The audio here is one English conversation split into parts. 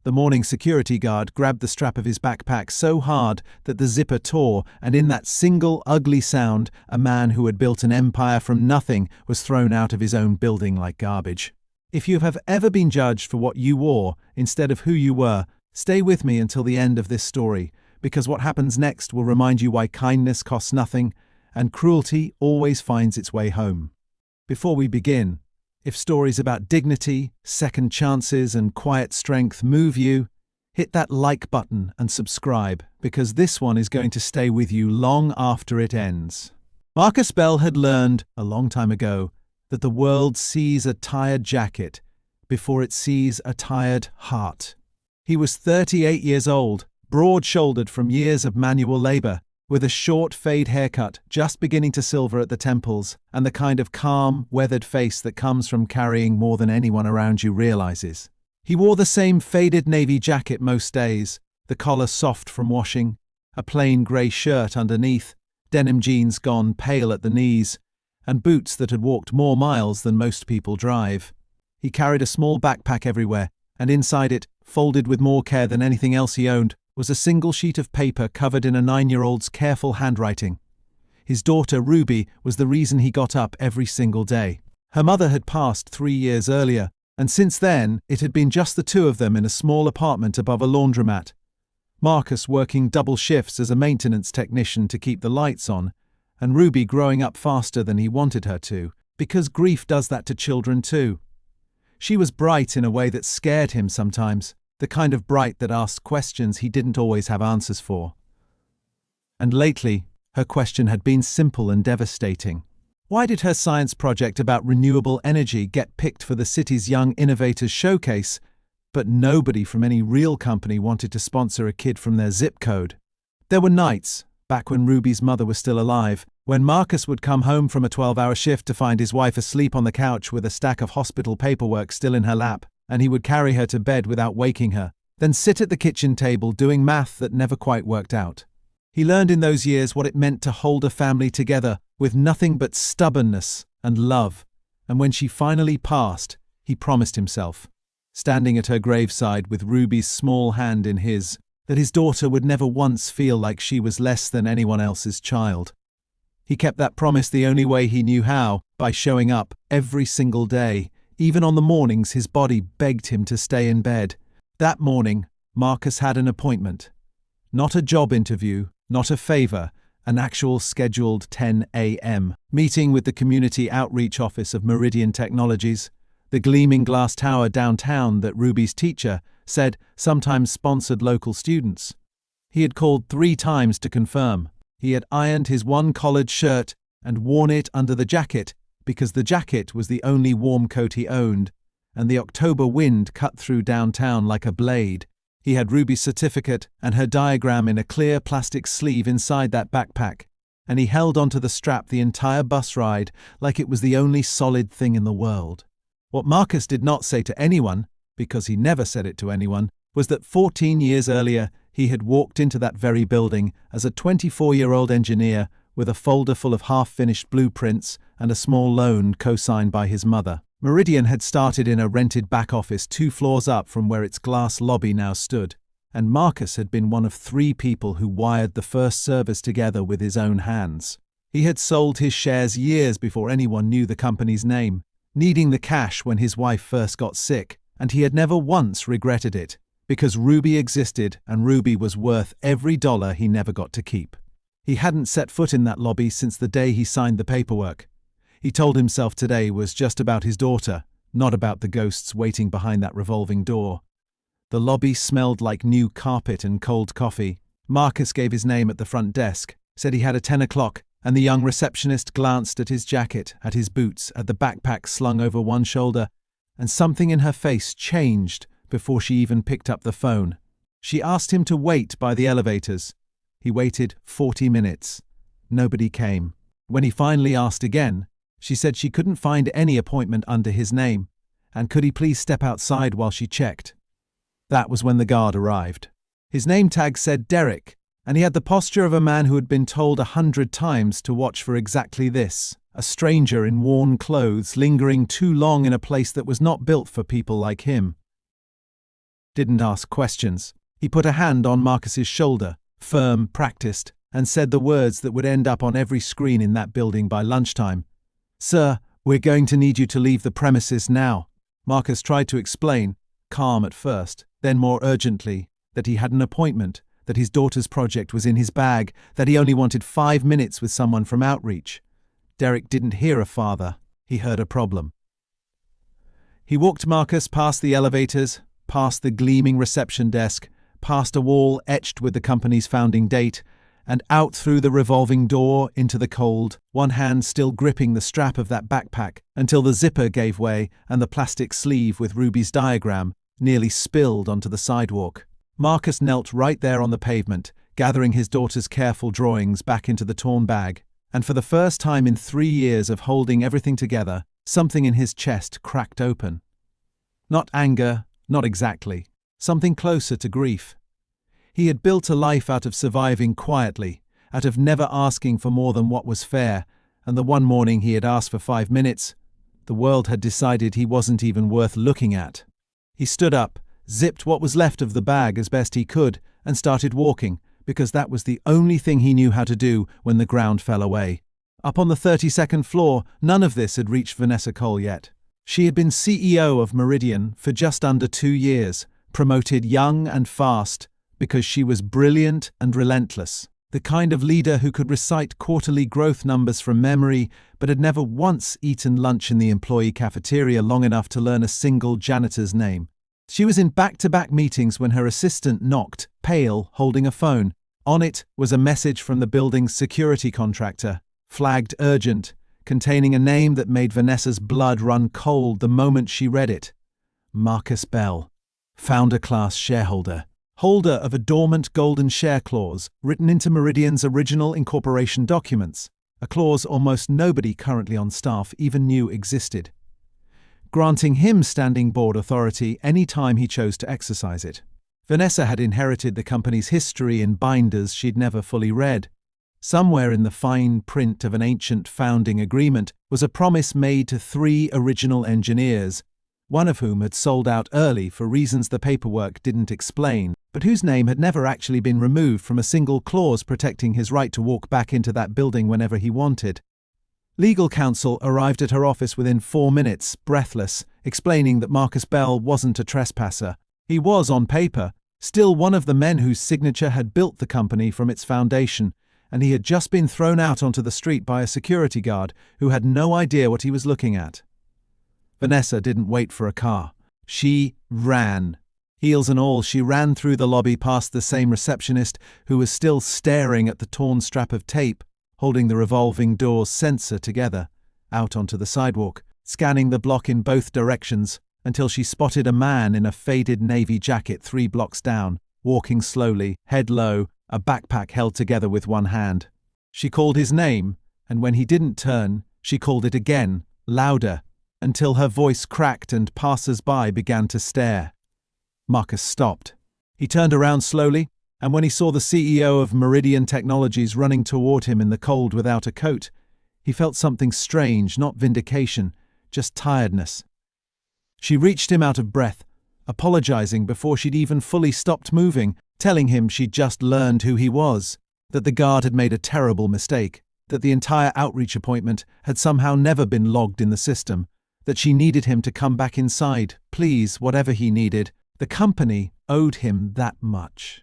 The morning security guard grabbed the strap of his backpack so hard that the zipper tore, and in that single ugly sound, a man who had built an empire from nothing was thrown out of his own building like garbage. If you have ever been judged for what you wore instead of who you were, stay with me until the end of this story, because what happens next will remind you why kindness costs nothing and cruelty always finds its way home. Before we begin, if stories about dignity, second chances, and quiet strength move you, hit that like button and subscribe, because this one is going to stay with you long after it ends. Marcus Bell had learned, a long time ago, that the world sees a tired jacket before it sees a tired heart. He was 38 years old, broad-shouldered from years of manual labor, with a short fade haircut just beginning to silver at the temples, and the kind of calm, weathered face that comes from carrying more than anyone around you realizes. He wore the same faded navy jacket most days, the collar soft from washing, a plain grey shirt underneath, denim jeans gone pale at the knees, and boots that had walked more miles than most people drive. He carried a small backpack everywhere, and inside it, folded with more care than anything else he owned, was a single sheet of paper covered in a 9-year-old's careful handwriting. His daughter, Ruby, was the reason he got up every single day. Her mother had passed 3 years earlier, and since then it had been just the two of them in a small apartment above a laundromat. Marcus working double shifts as a maintenance technician to keep the lights on, and Ruby growing up faster than he wanted her to, because grief does that to children too. She was bright in a way that scared him sometimes, the kind of bright that asked questions he didn't always have answers for. And lately, her question had been simple and devastating. Why did her science project about renewable energy get picked for the city's Young Innovators Showcase, but nobody from any real company wanted to sponsor a kid from their zip code? There were nights, back when Ruby's mother was still alive, when Marcus would come home from a 12-hour shift to find his wife asleep on the couch with a stack of hospital paperwork still in her lap, and he would carry her to bed without waking her, then sit at the kitchen table doing math that never quite worked out. He learned in those years what it meant to hold a family together with nothing but stubbornness and love, and when she finally passed, he promised himself, standing at her graveside with Ruby's small hand in his, that his daughter would never once feel like she was less than anyone else's child. He kept that promise the only way he knew how, by showing up every single day. Even on the mornings his body begged him to stay in bed. That morning, Marcus had an appointment. Not a job interview, not a favor, an actual scheduled 10 a.m. meeting with the Community Outreach Office of Meridian Technologies, the gleaming glass tower downtown that Ruby's teacher said sometimes sponsored local students. He had called 3 times to confirm. He had ironed his one collared shirt and worn it under the jacket, because the jacket was the only warm coat he owned, and the October wind cut through downtown like a blade. He had Ruby's certificate and her diagram in a clear plastic sleeve inside that backpack, and he held onto the strap the entire bus ride like it was the only solid thing in the world. What Marcus did not say to anyone, because he never said it to anyone, was that 14 years earlier he had walked into that very building as a 24-year-old engineer with a folder full of half-finished blueprints and a small loan co-signed by his mother. Meridian had started in a rented back office 2 floors up from where its glass lobby now stood, and Marcus had been one of 3 people who wired the first servers together with his own hands. He had sold his shares years before anyone knew the company's name, needing the cash when his wife first got sick, and he had never once regretted it, because Ruby existed and Ruby was worth every dollar he never got to keep. He hadn't set foot in that lobby since the day he signed the paperwork. He told himself today was just about his daughter, not about the ghosts waiting behind that revolving door. The lobby smelled like new carpet and cold coffee. Marcus gave his name at the front desk, said he had a 10 o'clock, and the young receptionist glanced at his jacket, at his boots, at the backpack slung over one shoulder, and something in her face changed before she even picked up the phone. She asked him to wait by the elevators. He waited 40 minutes. Nobody came. When he finally asked again, she said she couldn't find any appointment under his name, and could he please step outside while she checked. That was when the guard arrived. His name tag said Derek, and he had the posture of a man who had been told 100 times to watch for exactly this, a stranger in worn clothes lingering too long in a place that was not built for people like him. didn't ask questions. He put a hand on Marcus's shoulder, firm, practiced, and said the words that would end up on every screen in that building by lunchtime. "Sir, we're going to need you to leave the premises now." Marcus tried to explain, calm at first, then more urgently, that he had an appointment, that his daughter's project was in his bag, that he only wanted 5 minutes with someone from Outreach. Derek didn't hear a father, he heard a problem. He walked Marcus past the elevators, past the gleaming reception desk, past a wall etched with the company's founding date, and out through the revolving door into the cold, one hand still gripping the strap of that backpack, until the zipper gave way and the plastic sleeve with Ruby's diagram nearly spilled onto the sidewalk. Marcus knelt right there on the pavement, gathering his daughter's careful drawings back into the torn bag, and for the first time in 3 years of holding everything together, something in his chest cracked open. Not anger, not exactly. Something closer to grief. He had built a life out of surviving quietly, out of never asking for more than what was fair, and the one morning he had asked for 5 minutes, the world had decided he wasn't even worth looking at. He stood up, zipped what was left of the bag as best he could, and started walking, because that was the only thing he knew how to do when the ground fell away. Up on the 32nd floor, none of this had reached Vanessa Cole yet. She had been CEO of Meridian for just under 2 years, promoted young and fast, because she was brilliant and relentless, the kind of leader who could recite quarterly growth numbers from memory, but had never once eaten lunch in the employee cafeteria long enough to learn a single janitor's name. She was in back-to-back meetings when her assistant knocked, pale, holding a phone. On it was a message from the building's security contractor, flagged urgent, containing a name that made Vanessa's blood run cold the moment she read it. Marcus Bell, founder-class shareholder, holder of a dormant golden share clause written into Meridian's original incorporation documents, a clause almost nobody currently on staff even knew existed, granting him standing board authority any time he chose to exercise it. Vanessa had inherited the company's history in binders she'd never fully read. Somewhere in the fine print of an ancient founding agreement was a promise made to 3 original engineers, one of whom had sold out early for reasons the paperwork didn't explain, but whose name had never actually been removed from a single clause protecting his right to walk back into that building whenever he wanted. Legal counsel arrived at her office within 4 minutes, breathless, explaining that Marcus Bell wasn't a trespasser. He was, on paper, still one of the men whose signature had built the company from its foundation, and he had just been thrown out onto the street by a security guard who had no idea what he was looking at. Vanessa didn't wait for a car. She ran. Heels and all, she ran through the lobby past the same receptionist who was still staring at the torn strap of tape, holding the revolving door's sensor together, out onto the sidewalk, scanning the block in both directions until she spotted a man in a faded navy jacket 3 blocks down, walking slowly, head low, a backpack held together with one hand. She called his name, and when he didn't turn, she called it again, louder, until her voice cracked and passers-by began to stare. Marcus stopped. He turned around slowly, and when he saw the CEO of Meridian Technologies running toward him in the cold without a coat, he felt something strange, not vindication, just tiredness. She reached him out of breath, apologizing before she'd even fully stopped moving, telling him she'd just learned who he was, that the guard had made a terrible mistake, that the entire outreach appointment had somehow never been logged in the system, that she needed him to come back inside, please, whatever he needed. The company owed him that much.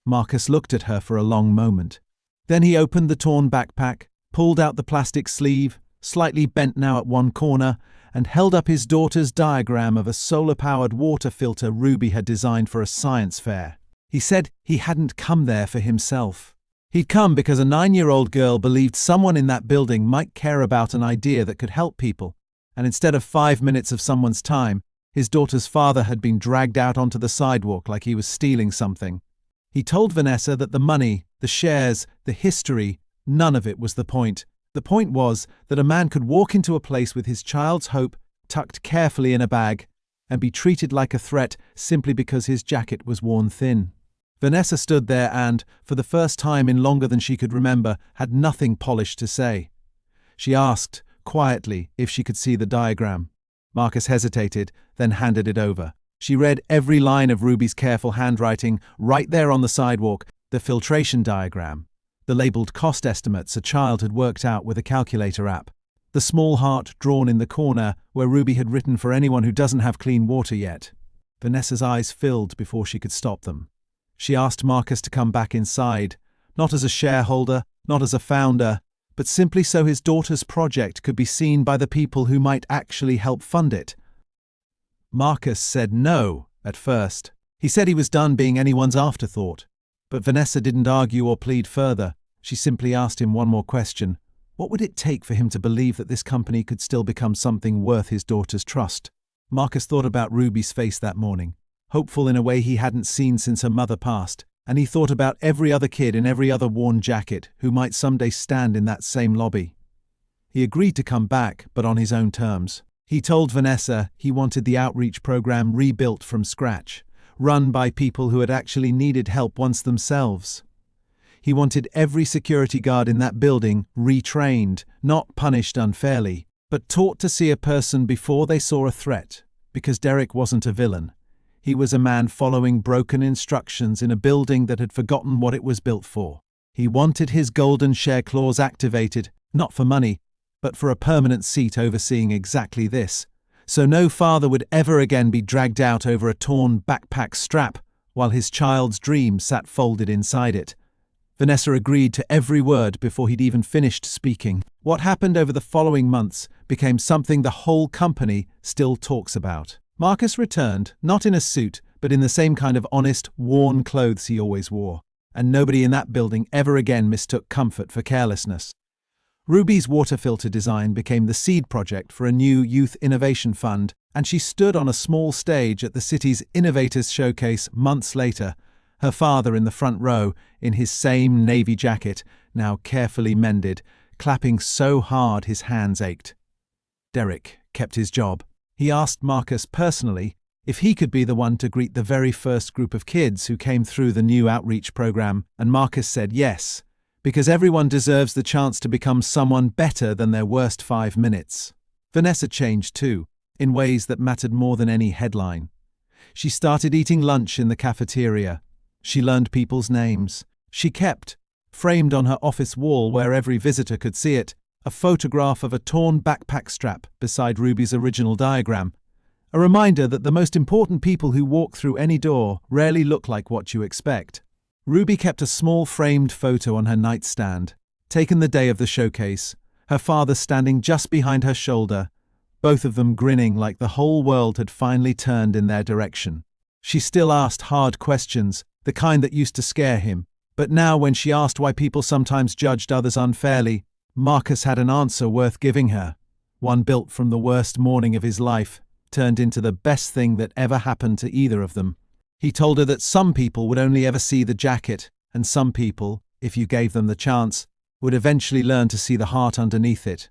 Marcus looked at her for a long moment. Then he opened the torn backpack, pulled out the plastic sleeve, slightly bent now at one corner, and held up his daughter's diagram of a solar-powered water filter Ruby had designed for a science fair. He said he hadn't come there for himself. He'd come because a 9-year-old girl believed someone in that building might care about an idea that could help people, and instead of 5 minutes of someone's time, his daughter's father had been dragged out onto the sidewalk like he was stealing something. He told Vanessa that the money, the shares, the history, none of it was the point. The point was that a man could walk into a place with his child's hope tucked carefully in a bag and be treated like a threat simply because his jacket was worn thin. Vanessa stood there and, for the first time in longer than she could remember, had nothing polished to say. She asked, quietly, if she could see the diagram. Marcus hesitated, then handed it over. She read every line of Ruby's careful handwriting right there on the sidewalk, the filtration diagram, the labeled cost estimates a child had worked out with a calculator app, the small heart drawn in the corner where Ruby had written for anyone who doesn't have clean water yet. Vanessa's eyes filled before she could stop them. She asked Marcus to come back inside, not as a shareholder, not as a founder, but simply so his daughter's project could be seen by the people who might actually help fund it. Marcus said no at first. He said he was done being anyone's afterthought. But Vanessa didn't argue or plead further. She simply asked him one more question. What would it take for him to believe that this company could still become something worth his daughter's trust? Marcus thought about Ruby's face that morning, hopeful in a way he hadn't seen since her mother passed, and he thought about every other kid in every other worn jacket who might someday stand in that same lobby. He agreed to come back, but on his own terms. He told Vanessa he wanted the outreach program rebuilt from scratch, run by people who had actually needed help once themselves. He wanted every security guard in that building retrained, not punished unfairly, but taught to see a person before they saw a threat, because Derek wasn't a villain. He was a man following broken instructions in a building that had forgotten what it was built for. He wanted his golden share clause activated, not for money, but for a permanent seat overseeing exactly this, so no father would ever again be dragged out over a torn backpack strap while his child's dream sat folded inside it. Vanessa agreed to every word before he'd even finished speaking. What happened over the following months became something the whole company still talks about. Marcus returned, not in a suit, but in the same kind of honest, worn clothes he always wore, and nobody in that building ever again mistook comfort for carelessness. Ruby's water filter design became the seed project for a new youth innovation fund, and she stood on a small stage at the city's Innovators Showcase months later, her father in the front row, in his same navy jacket, now carefully mended, clapping so hard his hands ached. Derek kept his job. He asked Marcus personally if he could be the one to greet the very first group of kids who came through the new outreach program, and Marcus said yes, because everyone deserves the chance to become someone better than their worst 5 minutes. Vanessa changed too, in ways that mattered more than any headline. She started eating lunch in the cafeteria. She learned people's names. She kept, framed on her office wall where every visitor could see it, a photograph of a torn backpack strap beside Ruby's original diagram, a reminder that the most important people who walk through any door rarely look like what you expect. Ruby kept a small framed photo on her nightstand, taken the day of the showcase, her father standing just behind her shoulder, both of them grinning like the whole world had finally turned in their direction. She still asked hard questions, the kind that used to scare him, but now when she asked why people sometimes judged others unfairly, Marcus had an answer worth giving her, one built from the worst morning of his life, turned into the best thing that ever happened to either of them. He told her that some people would only ever see the jacket, and some people, if you gave them the chance, would eventually learn to see the heart underneath it,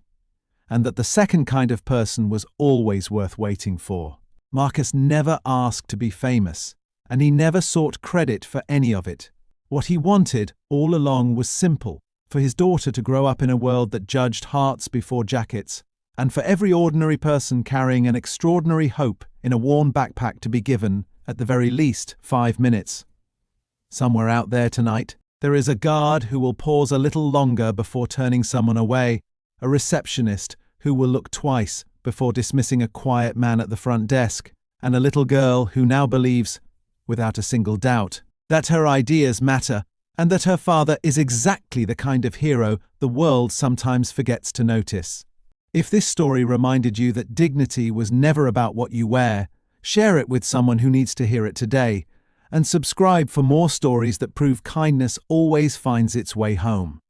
and that the second kind of person was always worth waiting for. Marcus never asked to be famous, and he never sought credit for any of it. What he wanted all along was simple: for his daughter to grow up in a world that judged hearts before jackets, and for every ordinary person carrying an extraordinary hope in a worn backpack to be given, at the very least, 5 minutes. Somewhere out there tonight, there is a guard who will pause a little longer before turning someone away, a receptionist who will look twice before dismissing a quiet man at the front desk, and a little girl who now believes, without a single doubt, that her ideas matter, and that her father is exactly the kind of hero the world sometimes forgets to notice. If this story reminded you that dignity was never about what you wear, share it with someone who needs to hear it today, and subscribe for more stories that prove kindness always finds its way home.